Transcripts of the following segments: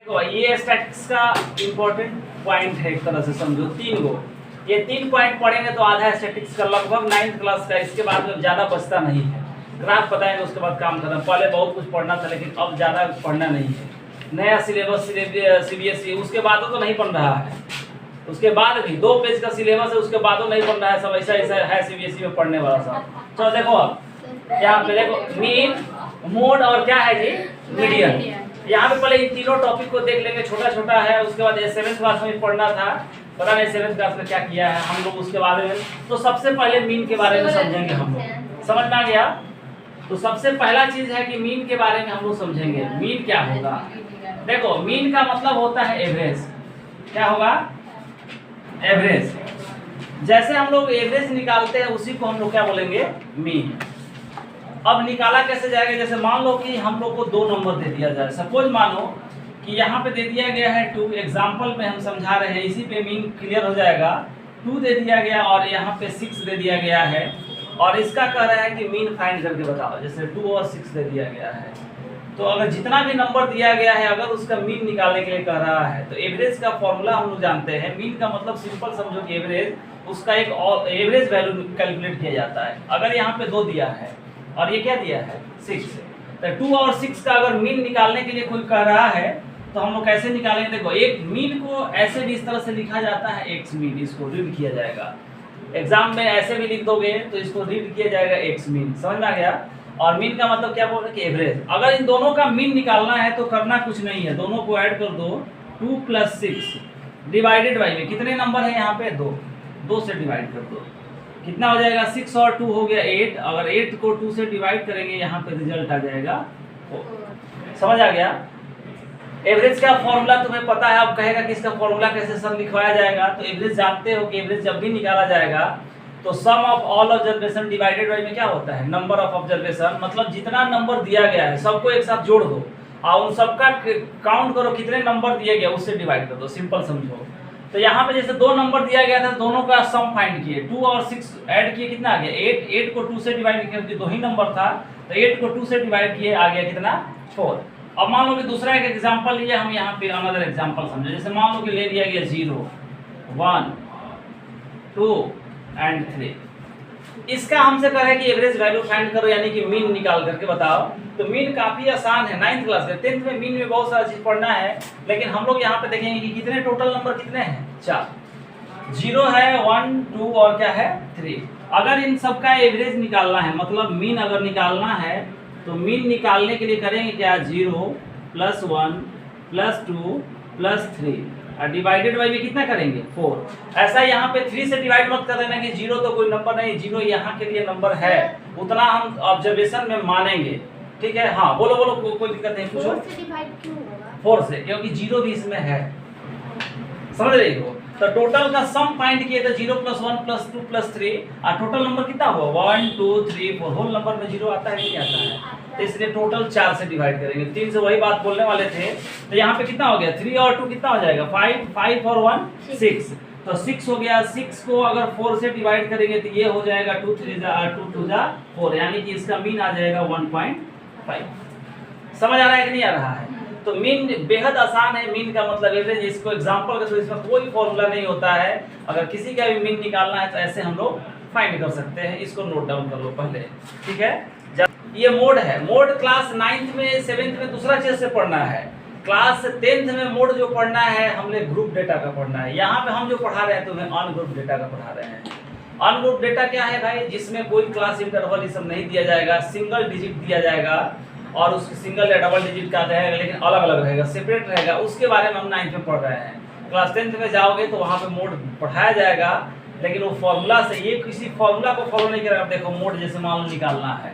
देखो ये स्टैटिस्टिक्स का इम्पोर्टेंट पॉइंट है, एक तरह से समझो तीन गो। ये 3 पॉइंट पढ़ेंगे तो आधा स्टैटिस्टिक्स का लगभग 9th क्लास का, इसके बाद में ज़्यादा बचता नहीं है। ग्राफ बताएंगे उसके बाद काम खत्म। पहले बहुत कुछ पढ़ना था लेकिन अब ज़्यादा पढ़ना नहीं है। नया सिलेबस CBSE उसके बाद तो नहीं पढ़ रहा है, उसके बाद भी 2 पेज का सिलेबस है, उसके बाद नहीं पढ़ रहा है। सब ऐसा ऐसा है CBSE में पढ़ने वाला सब। चलो देखो अब यहाँ पे देखो मीन, मोड और क्या है जी, मीडियन। यहाँ पे पहले इन तीनों टॉपिक को देख लेंगे, छोटा छोटा है। उसके बाद 7th क्लास में पढ़ना था, पता नहीं 7th क्लास में क्या किया है हम लोग उसके बारे में। तो सबसे पहले मीन के बारे में समझेंगे हम लोग, समझ में आ गया। तो सबसे पहला चीज है कि मीन के बारे में हम लोग समझेंगे। मीन क्या होगा, देखो मीन का मतलब होता है एवरेज। क्या होगा, एवरेज। जैसे हम लोग एवरेज निकालते हैं उसी को हम लोग क्या बोलेंगे, मीन। अब निकाला कैसे जाएगा, जैसे मान लो कि हम लोग को 2 नंबर दे दिया जाए। सपोज मानो कि यहाँ पे दे दिया गया है 2, एग्जाम्पल में हम समझा रहे हैं, इसी पे मीन क्लियर हो जाएगा। 2 दे दिया गया और यहाँ पे 6 दे दिया गया है, और इसका कह रहा है कि मीन फाइंड करके बताओ। जैसे 2 और 6 दे दिया गया है, तो अगर जितना भी नंबर दिया गया है अगर उसका मीन निकालने के लिए कह रहा है तो एवरेज का फॉर्मूला हम लोग जानते हैं। मीन का मतलब सिंपल समझो कि एवरेज, उसका एक एवरेज वैल्यू कैलकुलेट किया जाता है। अगर यहाँ पे 2 दिया है और ये क्या दिया है 6, तो 2 और 6 का अगर मीन निकालने के लिए कोई कह रहा है तो हम लोग कैसे निकालेंगे। देखो एक मीन को ऐसे भी इस तरह से लिखा जाता है, एक्स मीन, इसको रीड किया जाएगा। एग्जाम में ऐसे भी लिख दोगे तो इसको रीड किया जाएगा एक्स मीन, समझ में आ गया। और मीन का मतलब क्या बोल रहे हैं कि एवरेज। अगर इन दोनों का मीन निकालना है तो करना कुछ नहीं है, दोनों को ऐड कर दो। 2 + 6 डिवाइडेड बाई में कितने नंबर है यहाँ पे, 2 से डिवाइड कर दो, कितना हो जाएगा 6 और 2 हो गया 8। अगर 8 को 2 से डिवाइड करेंगे यहाँ पे रिजल्ट आ जाएगा 4। समझ आ गया। एवरेज का फॉर्मूला तुम्हें पता है, अब कहेगा कि इसका फॉर्मूला कैसे सब लिखवाया जाएगा। तो एवरेज जानते हो कि एवरेज जब भी निकाला जाएगा तो sum of all observation divided by में क्या होता है, नंबर ऑफ ऑब्जर्वेशन। मतलब जितना नंबर दिया गया है सबको एक साथ जोड़ दो और उन सबका काउंट करो कितने नंबर दिए गए, उससे डिवाइड कर दो, सिंपल समझो। तो यहाँ पे जैसे 2 नंबर दिया गया था, दोनों का सम फाइंड किए, 2 और 6 ऐड किए, कितना आ गया 8। 8 को 2 से डिवाइड किए, 2 ही नंबर था तो 8 को 2 से डिवाइड किए, आ गया कितना 4। अब मान लो कि दूसरा एक एग्जांपल लिए हम, यहाँ पे अनदर एग्जांपल समझे। जैसे मान लो कि ले लिया गया 0, 1, 2 एंड 3। इसका हमसे कह रहा है कि एवरेज वैल्यू फाइंड करो, यानी कि मीन निकाल करके बताओ। तो मीन काफी आसान है, 9th क्लास में। 10th में मीन में बहुत सारा चीज पढ़ना है, लेकिन हम लोग यहाँ पे देखेंगे कि कितने टोटल नंबर कितने हैं, 4। 0 है, 1, 2 और क्या है 3। अगर इन सबका एवरेज निकालना है, मतलब मीन अगर निकालना है तो मीन निकालने के लिए करेंगे क्या, 0 + 1 + 2 + 3 और डिवाइडेड बाई में कितना करेंगे 4। ऐसा यहाँ पे 3 से डिवाइड मत कर देना कि 0 तो कोई नंबर नहीं, 0 यहाँ के लिए नंबर है, उतना हम ऑब्जर्वेशन में मानेंगे। ठीक है, हाँ बोलो बोलो, कोई दिक्कत नहीं, पूछो। 4 से डिवाइड क्यों होगा, 4 से, क्योंकि 0 भी इसमें है, समझ रही हो। तो टोटल का सम फाइंड किए थे 0 + 1 + 2 + 3 और टोटल नंबर कितना हुआ 1 2 3 4। होल नंबर में 0 आता है नहीं आता है, तो इसलिए टोटल 4 से डिवाइड करेंगे। 3 से वही बात बोलने वाले थे। तो यहाँ पे कितना हो गया, 3 और 2 कितना हो जाएगा 5, 5 और 1 6। तो 6 हो गया। 6 को अगर 4 से डिवाइड करेंगे तो ये हो जाएगा 2 3 2 2 4, यानी कि इसका मीन आ जाएगा 1.5। समझ आ रहा है कि नहीं आ रहा है। तो मीन बेहद आसान है, मीन का मतलब एवरेज। इसको एग्जांपल के थ्रू, इसमें कोई फॉर्मूला नहीं होता है। अगर किसी का भी मीन निकालना है तो ऐसे हम लोग फाइंड कर सकते हैं। इसको नोट डाउन कर लो पहले, ठीक है। ये मोड है। मोड क्लास 9th में 7th में दूसरा चीज से पढ़ना है। क्लास 10th में मोड जो पढ़ना है हमने ग्रुप डेटा का पढ़ना है। यहाँ पे हम जो पढ़ा रहे हैं तुम्हें अनग्रुप डेटा का पढ़ा रहे हैं। अनग्रुप डेटा क्या है भाई, जिसमें कोई क्लास इंटरवल ये सब नहीं दिया जाएगा, सिंगल डिजिट दिया जाएगा और उसके सिंगल या डबल डिजिट का रहेगा, लेकिन अलग अलग रहेगा, सेपरेट रहेगा। उसके बारे में हम 9th में पढ़ रहे हैं। क्लास 10th में जाओगे तो वहाँ पे मोड पढ़ाया जाएगा, लेकिन वो फॉर्मूला से, ये किसी फॉर्मूला को फॉलो नहीं करेगा। देखो मोड जैसे मान लो निकालना है,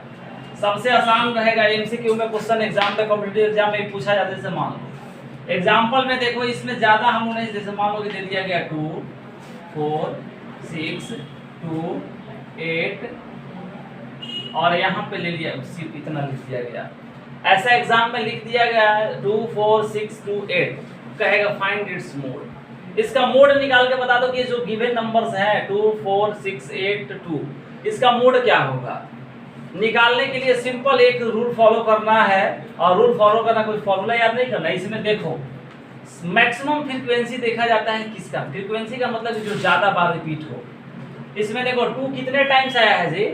सबसे आसान रहेगा MCQ में क्वेश्चन, एग्जाम में कॉम्पिटिटिव एग्जाम में पूछा जाता है। जैसे मान लो एग्जाम्पल में देखो, इसमें ज़्यादा हम लोगों ने, जैसे मान लो कि दे दिया गया 2 4 6 2 8 और यहाँ पे ले लिया सिर्फ इतना लिख दिया गया। ऐसा एग्जाम में लिख दिया गया 2 4 6 2 8, कहेगा फाइंड इट्स मोड। इसका मोड निकाल के बता दो कि जो गिवन नंबर्स हैं 2 4 6 8 2, इसका मोड क्या होगा। निकालने के लिए सिंपल एक रूल फॉलो करना है, और रूल फॉलो करना कोई फॉर्मूला याद नहीं करना। इसमें देखो मैक्सिमम फ्रीक्वेंसी देखा जाता है किसका, फ्रीक्वेंसी का मतलब जो ज्यादा बार रिपीट हो। इसमें देखो 2 कितने टाइम्स आया है जी,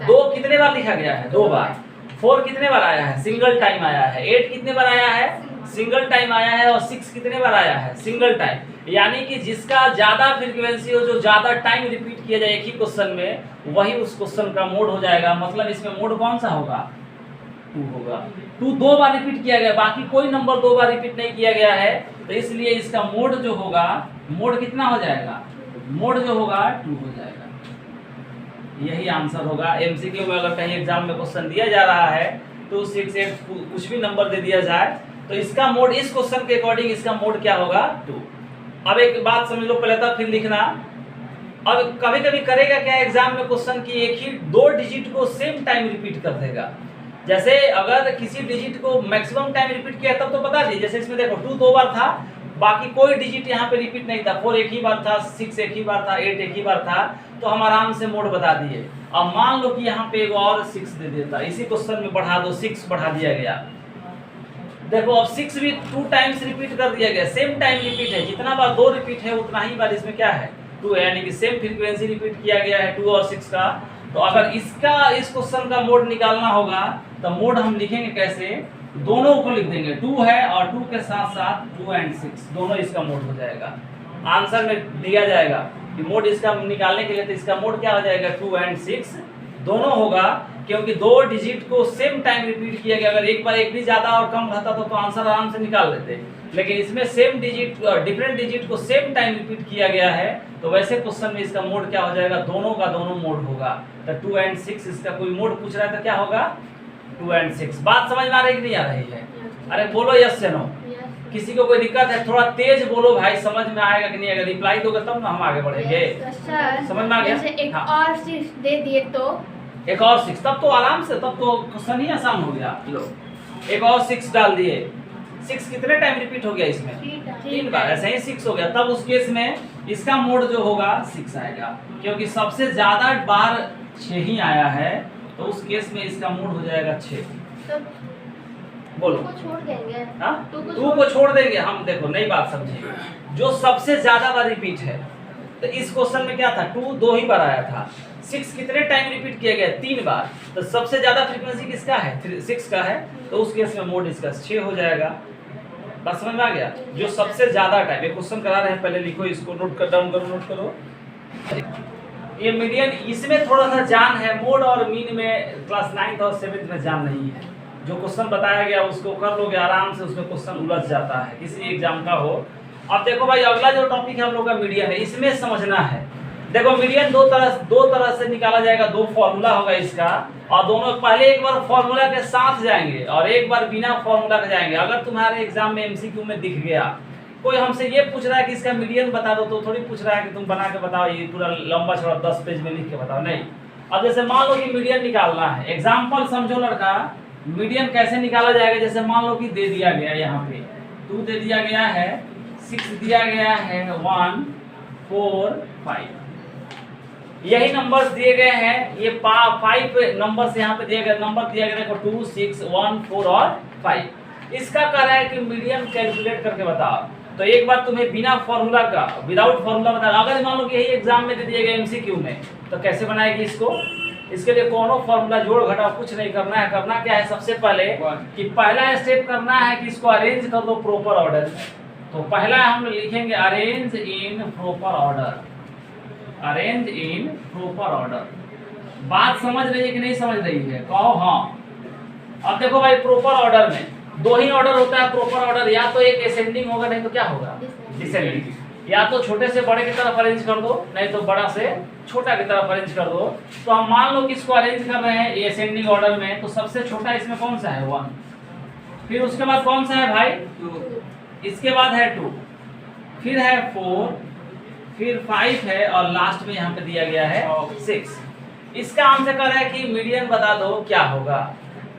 2 कितने बार लिखा गया है, 2 बार। 4 कितने बार आया है, सिंगल टाइम आया है। 8 कितने बार आया है, सिंगल टाइम आया है। और 6 कितने बार आया है, सिंगल टाइम। यानी कि जिसका ज्यादा फ्रीक्वेंसी हो, जो ज्यादा टाइम रिपीट किया जाए एक ही क्वेश्चन में, वही उस क्वेश्चन का मोड हो जाएगा। मतलब इसमें मोड कौन सा होगा, 2 होगा। 2 2 बार रिपीट किया गया, बाकी कोई नंबर 2 बार रिपीट नहीं किया गया है, तो इसलिए इसका मोड जो होगा, मोड कितना हो जाएगा, मोड जो होगा 2 हो जाएगा। यही आंसर होगा। एमसीक्यू में अगर कहीं एग्जाम में क्वेश्चन दिया जा रहा है तो 6 8 कुछ भी नंबर दे दिया जाए तो इसका मोड, इस क्वेश्चन के अकॉर्डिंग इसका मोड क्या होगा, 2। अब एक बात समझ लो पहले, तब फिर लिखना। अब कभी कभी करेगा क्या एग्जाम में क्वेश्चन की एक ही 2 डिजिट को सेम टाइम रिपीट कर देगा। जैसे अगर किसी डिजिट को मैक्सिमम टाइम रिपीट किया तब तो बता दिए। जैसे इसमें देखो 2 2 बार था, बाकी कोई डिजिट यहाँ पे रिपीट नहीं था। 4 एक ही बार था, 6 एक ही बार था, 8 एक ही बार था, तो हम आराम से मोड बता दिए। अब मान लो कि यहाँ पे एक और 6 दे देता, इसी क्वेश्चन में बढ़ा दो, 6 बढ़ा दिया गया। देखो अब 6 भी 2 टाइम्स रिपीट कर दिया गया, सेम टाइम रिपीट है। जितना बार 2 रिपीट है उतना ही बार इसमें क्या है, 2 है, यानी कि सेम फ्रीक्वेंसी रिपीट किया गया है 2 और 6 का। तो अगर इसका, इस क्वेश्चन का मोड निकालना होगा तो मोड हम लिखेंगे कैसे, दोनों को लिख देंगे। 2 है और 2 के साथ साथ 2 और 6 दोनों इसका मोड हो जाएगा। आंसर में दिया जाएगा कि मोड इसका निकालने के लिए, तो इसका मोड क्या हो जाएगा, 2 और 6 दोनों होगा, क्योंकि 2 डिजिट को सेम टाइम रिपीट किया गया। अगर एक बार एक भी ज्यादा और कम रहता तो आंसर आराम से निकाल लेते, लेकिन इसमें सेम डिजिट, डिफरेंट डिजिट को सेम टाइम रिपीट किया गया है, तो वैसे क्वेश्चन में इसका मोड क्या हो जाएगा, दोनों का दोनों मोड होगा। तो 2 और 6 इसका कोई मोड पूछ रहा है तो क्या होगा, 2 और 6। बात समझ में आ रही कि नहीं आ रही है? अरे बोलो यस से नो। किसी को कोई दिक्कत है, थोड़ा तेज बोलो भाई, समझ में आएगा कि नहीं? अगर रिप्लाई दोगे तब ना हम आगे बढ़ेंगे। समझ में आ गया? एक और 6 दे दिए तो एक और 6, तब तो आराम से, तब तो क्वेश्चन ही आसान हो गया। लो एक और 6 डाल दिए। 6 कितने टाइम रिपीट हो गया इसमें, 3 बार, ऐसे ही 6 हो गया। तब उस केस में इसका मोड जो होगा 6 आएगा, क्योंकि सबसे ज्यादा बार 6 ही आया है, तो उस केस में इसका मोड हो जाएगा 6। बोलो को छोड़ देंगे, हाँ, 2 को छोड़ देंगे हम। देखो नई बात समझिए, जो सबसे ज्यादा बार रिपीट है, तो इस क्वेश्चन में क्या था, 2 2 ही बार आया था। 6 कितने टाइम रिपीट किया गया, 3 बार, तो सबसे ज्यादा फ्रीक्वेंसी किसका है, 6 का है, तो उस केस में मोड इसका 6 हो जाएगा। बात समझ में आ गया? जो सबसे ज्यादा टाइम, ये क्वेश्चन करा रहे हैं, पहले लिखो इसको, नोट कर, डाउन करो, नोट करो। ये मीडियन, इसमें थोड़ा सा जान है, मोड और मीन में क्लास 9th और 7th में जान नहीं है। जो क्वेश्चन बताया गया उसको कर लोगे आराम से, उसमें क्वेश्चन उलझ जाता है किसी एग्जाम का हो। अब देखो भाई, अगला जो टॉपिक है हम लोग का मीडियन है, इसमें समझना है। देखो मीडियन दो तरह से निकाला जाएगा, 2 फॉर्मूला होगा इसका, और दोनों पहले एक बार फॉर्मूला के साथ जाएंगे और एक बार बिना फॉर्मूला के जाएंगे। अगर तुम्हारे एग्जाम में एमसीक्यू में दिख गया, कोई हमसे ये पूछ रहा है कि इसका मीडियन बता दो, तो थोड़ी पूछ रहा है कि तुम बना के बताओ, ये पूरा लंबा चौड़ा 10 पेज में लिख के बताओ, नहीं। अब जैसे मान लो कि मीडियन निकालना है, एग्जाम्पल समझो लड़का, मीडियन कैसे निकाला जाएगा। जैसे मान लो कि दे दिया गया यहाँ पे 2 दे दिया गया है, 6 दिया गया है, 1 4 5, यही नंबर्स दिए गए हैं। ये 5 नंबर्स यहाँ पे दिए गए, नंबर दिया गया, देखो 2 6 1 4 और 5। इसका कह रहा है कि मीडियन कैलकुलेट करके बताओ। तो एक बार तुम्हें बिना फॉर्मूला का, विदाउट फॉर्मूला बता, अगर मान लो कि यही एग्जाम में दे दिए गए एमसीक्यू में, तो कैसे बनाएगी इसको? इसके लिए कोनो फॉर्मूला जोड़ घटाव कुछ नहीं करना है। करना क्या है, सबसे पहले कि पहला स्टेप करना है कि इसको अरेंज कर दो प्रॉपर ऑर्डर में। तो पहला हम लिखेंगे arrange in proper order, arrange in proper order. बात समझ रही है कि नहीं समझ रही है, कहो हाँ। अब देखो भाई, प्रॉपर ऑर्डर में 2 ही ऑर्डर होता है प्रॉपर ऑर्डर, या तो एक असेंडिंग होगा, नहीं तो क्या होगा, डिसेंडिंग। या तो छोटे से बड़े की तरफ अरेंज कर दो, नहीं तो बड़ा से छोटा की तरफ अरेंज कर दो। तो हम मान लो कि इसको अरेंज कर रहे हैं ये असेंडिंग ऑर्डर में, तो सबसे छोटा इसमें कौन सा है, 1, फिर उसके बाद कौन सा है भाई, 2, इसके बाद है 2, फिर है 4, फिर 5 है, और लास्ट में यहाँ पे दिया गया है 6। इसका हमसे कह रहा है कि मीडियन बता दो क्या होगा।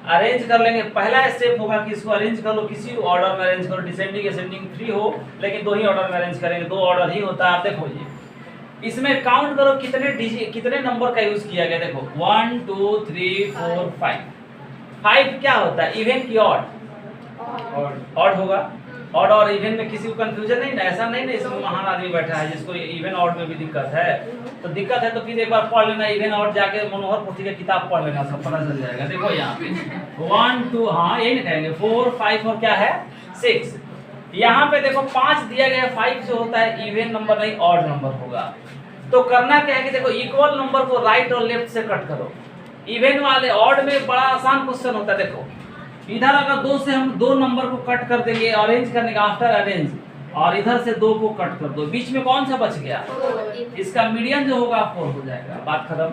अरेंज कर लेंगे, पहला स्टेप होगा कि इसको अरेंज कर लो, किसी ऑर्डर में अरेंज करो, डिसेंडिंग असेंडिंग फ्री हो, लेकिन 2 ही ऑर्डर में अरेंज करेंगे, 2 ऑर्डर ही होता है। आप देखो ये, इसमें काउंट करो कितने नंबर का यूज किया गया। देखो 1 2 3 4 5 क्या होता है, इवन की ऑड? ऑड होगा। ऑड और इवन में किसी को कंफ्यूजन नहीं ना, ऐसा नहीं ना इसमें महान आदमी बैठा है जिसको इवन ऑड में भी दिक्कत है। तो दिक्कत है तो फिर एक बार पढ़ लेना इवन ऑड, जाके मनोहर पोथी का किताब पढ़ लेना, सब पता चल जाएगा। देखो यहाँ पे 1 2 हाँ यही कहेंगे 4 5 और क्या है 6। यहाँ पे देखो 5 दिया गया है, 5 जो होता है इवन नंबर नहीं ऑड नंबर होगा। तो करना क्या है कि देखो इक्वल नंबर को राइट और लेफ्ट से कट करो। इवन वाले ऑड में बड़ा आसान क्वेश्चन होता है। देखो इधर अगर 2 से हम 2 नंबर को कट कर देंगे अरेंज करने का, आफ्टर अरेंज, और इधर से 2 को कट कर दो, बीच में कौन सा बच गया, इसका मीडियन जो होगा 4 हो जाएगा, बात खत्म।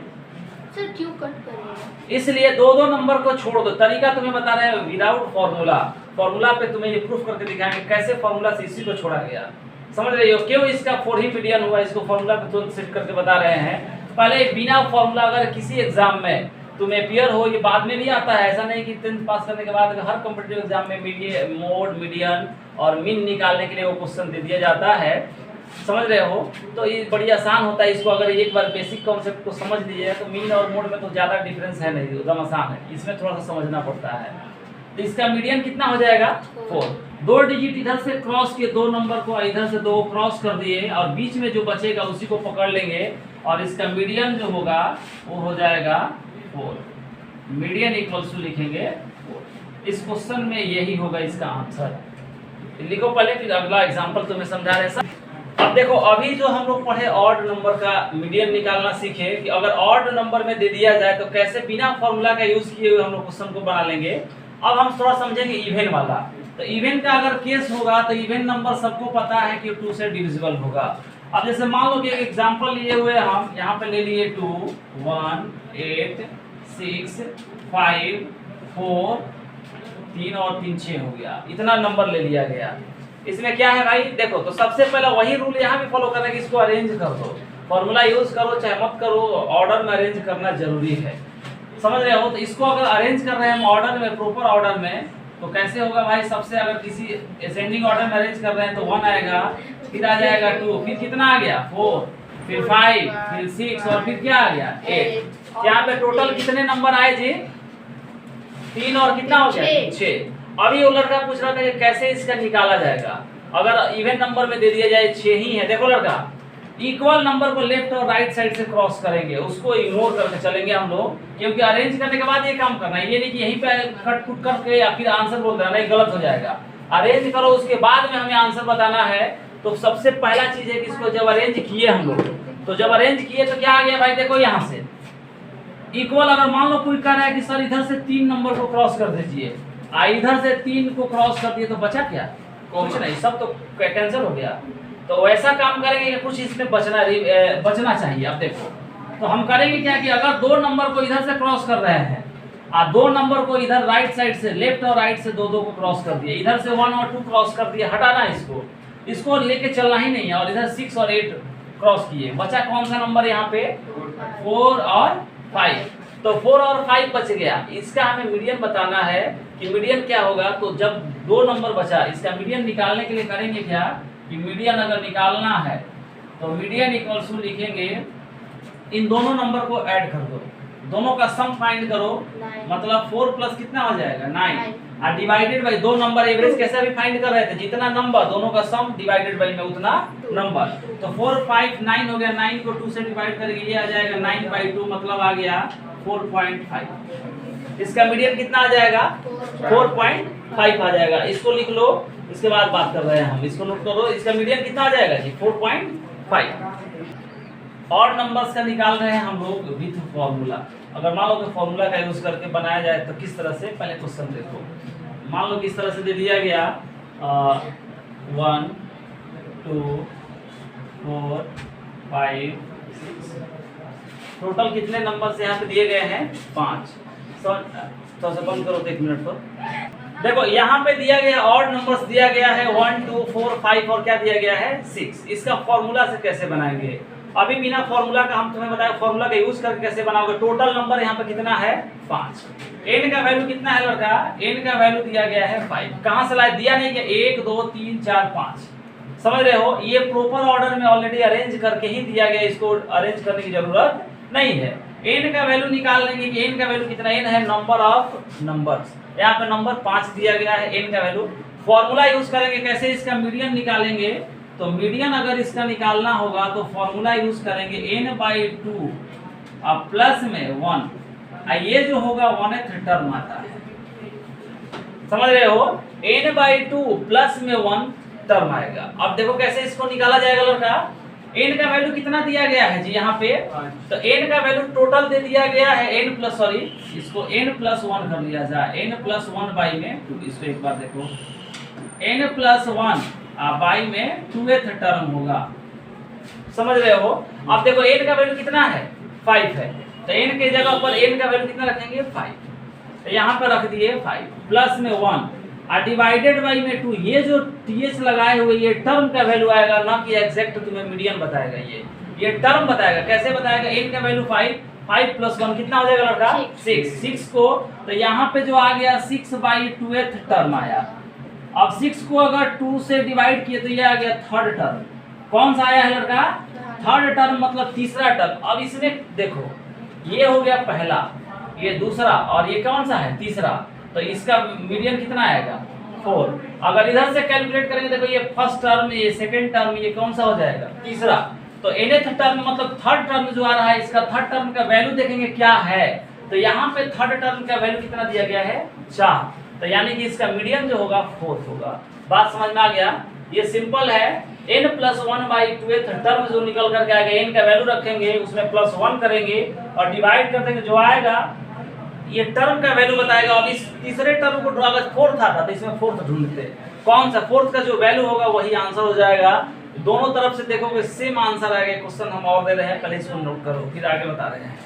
सर क्यों कट करेंगे? इसलिए 2 नंबर को छोड़ दो। तरीका तुम्हें बता रहे हैं विदाउट फॉर्मूला, फॉर्मूला पे तुम्हें ये प्रूफ करके दिखाएंगे कैसे फॉर्मूला से इसी को छोड़ा गया। समझ रहे हो क्यों इसका 4 ही मीडियन हुआ, इसको फॉर्मूला पे तुरंत सेट करके बता रहे हैं। पहले बिना फॉर्मूला अगर किसी एग्जाम में तुम्हें अपियर हो, ये बाद में भी आता है, ऐसा नहीं कि 10th पास करने के बाद हर कॉम्पिटिटिव एग्जाम में मोड मीडियन और मीन निकालने के लिए वो क्वेश्चन दे दिया जाता है। समझ रहे हो, तो ये बड़ी आसान होता है। इसको अगर एक बार बेसिक कॉन्सेप्ट को समझ लीजिए तो मीन और मोड में तो ज़्यादा डिफरेंस है नहीं, एकदम आसान है, इसमें थोड़ा सा समझना पड़ता है। तो इसका मीडियन कितना हो जाएगा 4। 2 डिजिट इधर से क्रॉस किए, 2 नंबर को इधर से 2 क्रॉस कर दिए और बीच में जो बचेगा उसी को पकड़ लेंगे और इसका मीडियन जो होगा वो हो जाएगा 4। मीडियन इक्वल्स टू लिखेंगे 4। इस क्वेश्चन में यही होगा इसका आंसर। लिखो पहले, फिर अगला एग्जांपल तुम्हें समझा रहे हैं। अब देखो अभी जो हम लोग पढ़े ऑड नंबर का मीडियन निकालना सीखे कि अगर ऑड नंबर में दे दिया जाए तो कैसे बिना फॉर्मूला का यूज किए हुए हम लोग क्वेश्चन को बना लेंगे। अब हम थोड़ा समझेंगे इवन वाला। तो इवन का अगर केस होगा तो इवन नंबर सबको पता है कि 2 से डिविजिबल होगा। अब जैसे मान लो कि एक एग्जांपल लिए हुए हम यहाँ पे ले लिए 2 1 8 6 5 4 3 और 3 6 हो गया, इतना नंबर ले लिया गया। इसमें क्या है भाई देखो, तो सबसे पहला वही रूल यहाँ भी फॉलो करना है कि इसको अरेंज कर दो। फॉर्मूला यूज करो चाहे मत करो, ऑर्डर में अरेंज करना जरूरी है। समझ रहे हो, तो इसको अगर अरेंज कर रहे हैं हम ऑर्डर में, प्रॉपर ऑर्डर में, तो कैसे होगा भाई, सबसे अगर किसी असेंडिंग ऑर्डर में अरेंज कर रहे हैं तो 1 आएगा, फिर आ जाएगा 2, फिर कितना आ गया 4, फिर 5, फिर 6 और फिर क्या आ गया 8। यहाँ पे टोटल कितने नंबर आए जी 3 और कितना हो गया 6। अभी वो लड़का पूछ रहा था कि कैसे इसका निकाला जाएगा। अगर इवन नंबर में दे दिया जाए 6 ही है, देखो लड़का इक्वल नंबर को लेफ्ट और राइट साइड से क्रॉस करेंगे, उसको इग्नोर करके चलेंगे हम लोग, क्योंकि अरेंज करने के बाद ये काम करना है। ये नहीं कि यहीं पे कट कुट करके या फिर आंसर बोल देना, नहीं गलत हो जाएगा। अरेंज करो उसके बाद में हमें आंसर बताना है। तो सबसे पहला चीज है कि इसको जब अरेंज किए हम लोग, तो जब अरेंज किए तो क्या आ गया भाई, देखो यहाँ से इक्वल, अगर मान लो कोई कह रहा है कि सर इधर से 3 नंबर को क्रॉस कर दीजिए, इधर से 3 को क्रॉस कर दिए तो बचा क्या, कुछ नहीं, सब तो कैंसिल हो गया। तो वैसा काम करेंगे कि कुछ इसमें बचना चाहिए। अब देखो तो हम करेंगे क्या कि अगर 2 नंबर को इधर से क्रॉस कर रहे हैं और 2 नंबर को इधर राइट साइड से, लेफ्ट और राइट से 2 को क्रॉस कर दिए, इधर से 1 और 2 क्रॉस कर दिए, हटाना इसको लेके चलना ही नहीं है, और इधर 6 और 8 क्रॉस किए, बचा कौन सा नंबर यहाँ पे 4 और 5। तो 4 और 5 बच गया। इसका हमें मीडियन बताना है कि मीडियन क्या होगा। तो जब 2 नंबर बचा, इसका मीडियन निकालने के लिए करेंगे क्या कि मीडियन अगर निकालना है तो मीडियन इक्वल्स टू लिखेंगे, इन दोनों नंबर को ऐड कर दो, दोनों का सम फाइंड करो, 9। मतलब 4 प्लस कितना हो जाएगा 9 और डिवाइडेड बाई 2 नंबर एवरेज कैसे भी फाइंड कर रहे थे, जितना नंबर दोनों का सम डिवाइडेड बाई में उतना नंबर। तो 4 5 9 हो गया, 9 को 2 से डिवाइड करके ये आ जाएगा 9/2, मतलब आ गया 4.5। इसका मीडियन कितना आ जाएगा 4.5 आ जाएगा। इसको लिख लो, इसके बाद बात कर रहे हैं हम, इसको नोट करो। इसका मीडियन कितना आ जाएगा जी 4.5। और नंबर्स का निकाल रहे हैं हम लोग विथ फॉर्मूला। अगर मान लो कि फॉर्मूला का यूज करके बनाया जाए तो किस तरह से, पहले क्वेश्चन देखो। मान लो किस तरह से दे दिया गया 1 2 4 5 6, टोटल कितने नंबर यहाँ पे दिए गए हैं 5। तो बंद करो तो 1 मिनट पर। देखो यहाँ पे दिया गया ऑड नंबर्स दिया गया है 1 2 4 5 और क्या दिया गया है 6। इसका फॉर्मूला से कैसे बनाएंगे, अभी बिना फॉर्मूला का हम तुम्हें बताया, फॉर्मूला का यूज करके कैसे बनाओगे। टोटल नंबर यहाँ पे कितना है 5। n का वैल्यू कितना है लड़का, n का वैल्यू दिया गया है 5। कहाँ से लाए, दिया नहीं कि 1 2 3 4 5। समझ रहे हो, ये प्रॉपर ऑर्डर में ऑलरेडी अरेंज करके ही दिया गया, इसको अरेंज करने की जरूरत नहीं है। n का वैल्यू निकाल लेंगे कि n का वैल्यू कितना, n है नंबर ऑफ नंबर्स। यहाँ पे नंबर 5 दिया गया है, n का वैल्यू फॉर्मूला यूज करेंगे कैसे, इसका मीडियन निकालेंगे। तो मीडियन अगर इसका निकालना होगा तो फॉर्मूला यूज करेंगे n/2 अब प्लस में 1, ये जो होगा 1th टर्म आता है, समझ रहे हो, n/2 प्लस में 1 टर्म आएगा। अब देखो कैसे इसको निकाला जाएगा लड़का। n का वैल्यू कितना दिया गया है जी यहाँ पे, तो n का वैल्यू टोटल दे दिया गया है इसको n+1 कर लिया जाए, n+1 में 2, इसको एक बार देखो, n+1 बाई में 2th टर्म होगा, समझ रहे हो। अब देखो n का वैल्यू कितना है 5 है, तो n के जगह पर n का वैल्यू कितना रखेंगे 5, तो यहाँ पर रख दिए 5 प्लस में 1 डिवाइडेड बाई में 2, ये जो th लगाए हुए ये टर्म का वैल्यू आएगा, ना कि एग्जैक्ट तुम्हें मीडियन बताएगा, ये टर्म बताएगा। कैसे बताएगा, n का वैल्यू 5 प्लस 1 कितना हो जाएगा लड़का 6 को, तो यहाँ पे जो आ गया 6/2th टर्म आया। अब 6 को अगर 2 से डिवाइड किए तो ये आ गया 3rd टर्म, कौन सा आया है लड़का 3rd टर्म, मतलब तीसरा टर्म। अब इसमें देखो ये हो गया पहला, ये दूसरा, और ये कौन सा है तीसरा, तो इसका मीडियन कितना आएगा 4। अगर इधर से कैलकुलेट करेंगे देखो ये फर्स्ट टर्म, ये सेकंड टर्म, ये कौन सा हो जाएगा तीसरा, तो nth टर्म मतलब 3rd टर्म जो आ रहा है, इसका 3rd टर्म का वैल्यू देखेंगे क्या है, तो यहाँ पे 3rd टर्म का वैल्यू कितना दिया गया है 4, तो यानी कि इसका मीडियन जो होगा 4th होगा। बात समझ में आ गया, ये सिंपल है। n+1/2th टर्म जो निकल करके आएगा, n का वैल्यू रखेंगे उसमें +1 करेंगे और डिवाइड कर देंगे, जो आएगा ये टर्म का वैल्यू बताएगा। अब इस तीसरे टर्म को अगर 4th आता तो इसमें 4th ढूंढते, कौन सा 4th का जो वैल्यू होगा वही आंसर हो जाएगा। दोनों तरफ से देखोगे सेम आंसर आएगा। क्वेश्चन हम और दे रहे हैं, पहले इसको नोट करो फिर आगे बता रहे हैं।